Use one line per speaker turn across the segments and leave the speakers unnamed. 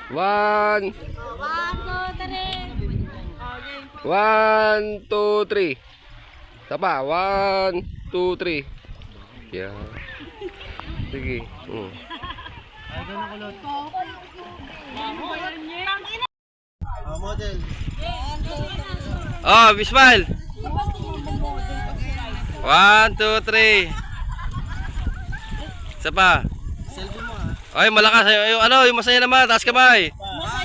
One. 1, 2, 3. Tapa. 1, 2, 3. Yeah. Sige.
Model.
Oh, Bismal. 1, 2, 3. Isa pa.
Selfie mo
Ay, malakas. Yung ano, yung masaya naman. Taas kamay.
Model.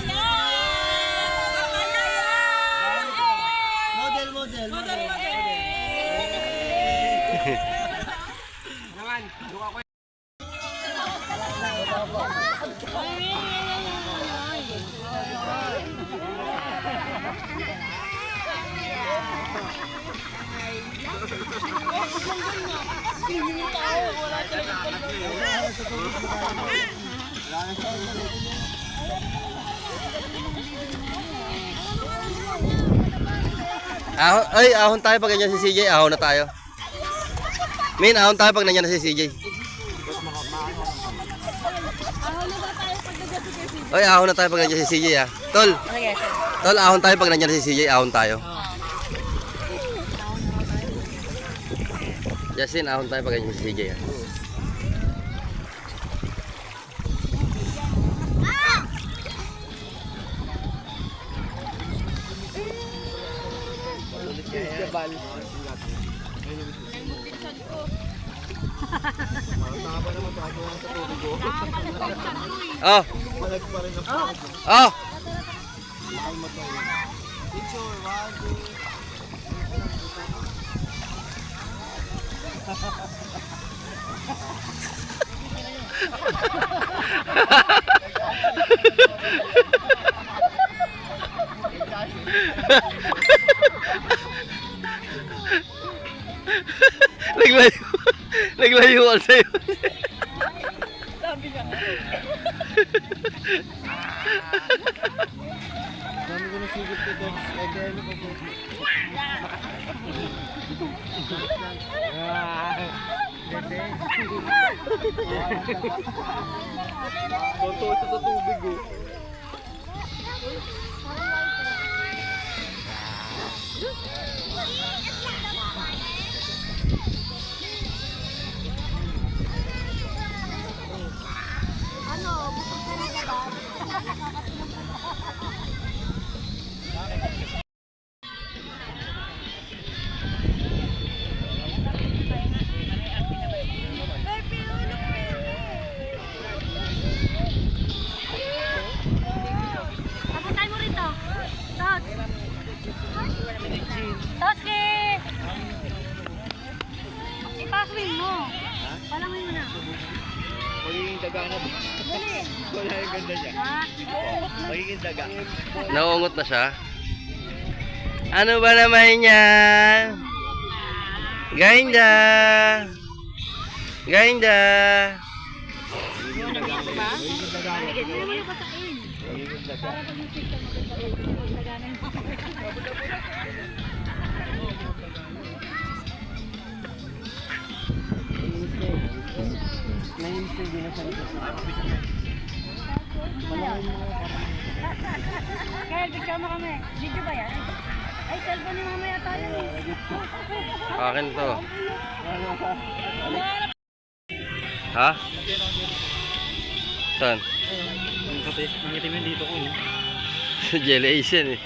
Ahon tayo pag ganyan si CJ. Ahon na tayo. Min, ahon tayo pag nanyan na si CJ. Ay, ahon na tayo pag nanyan si CJ Tol. Tol, ahon tayo pag nanyan na si CJ. Ahon tayo. Justin, ahon tayo pag ganyan si CJ Oh. Oh. Naglayuan sa'yo.
Dami ko nasigit ko doon. Tonto ito sa tubig
Ipaswing mo. Palangin mo na.
Magiging daga na ba? Wala yung ganda niya. Magiging daga.
Naungot na siya. Ano ba naman yan? Ganda. Ganda.
Magiging daga naman yung pasakin. Para pag yung picture maganda daga na yung Kaya picture mo kami. Video ba yan? Ay, cellphone ni mamaya tayo.
Akin to. Ha? Saan?
Nangitim yun dito ko.
Jelly Asian eh.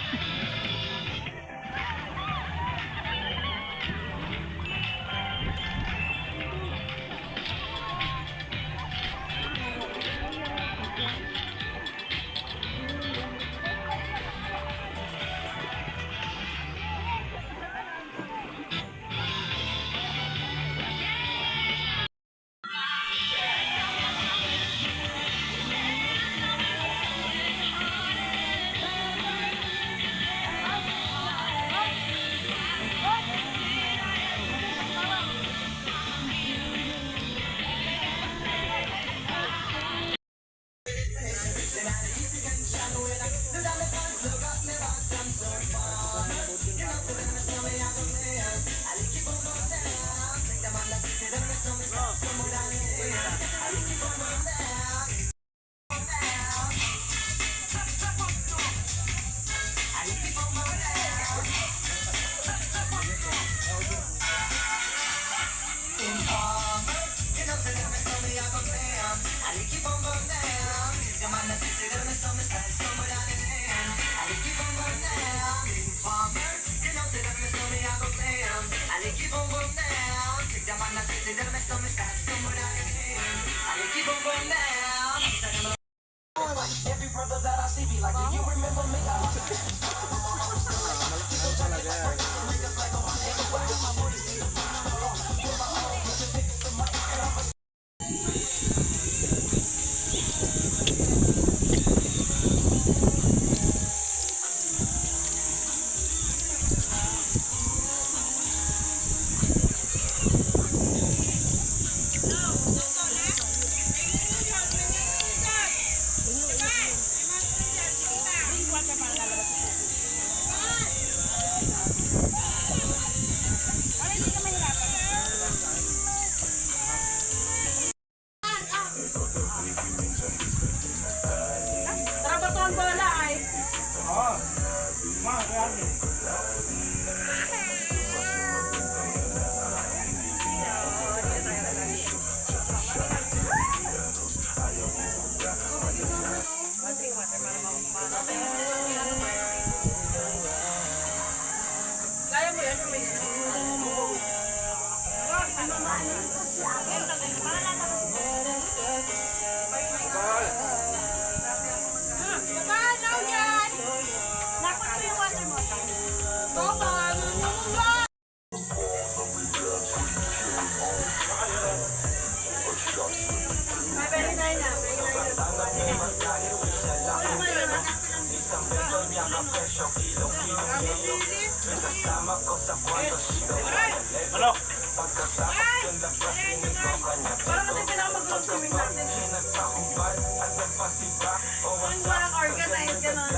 Tara ba ang bola ay? Kaya mo yan? Paano yan? Nakot mo yung water mo.
Ano?
Parang kasi pinaka-mag-load swimming natin. Walang organized gano'n.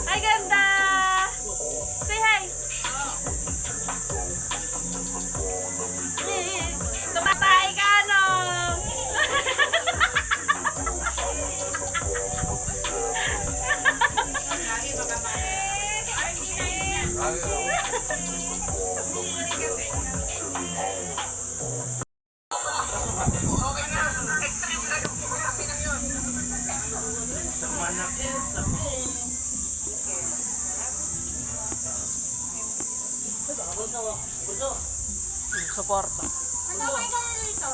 Ay, ganda! Say hi! Tumatay ka, no?
Suporta.
Ano ba ikaw dito?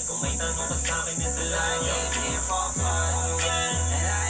Kung may tanong ka sa akin, ito lang. I'm here for fun, and I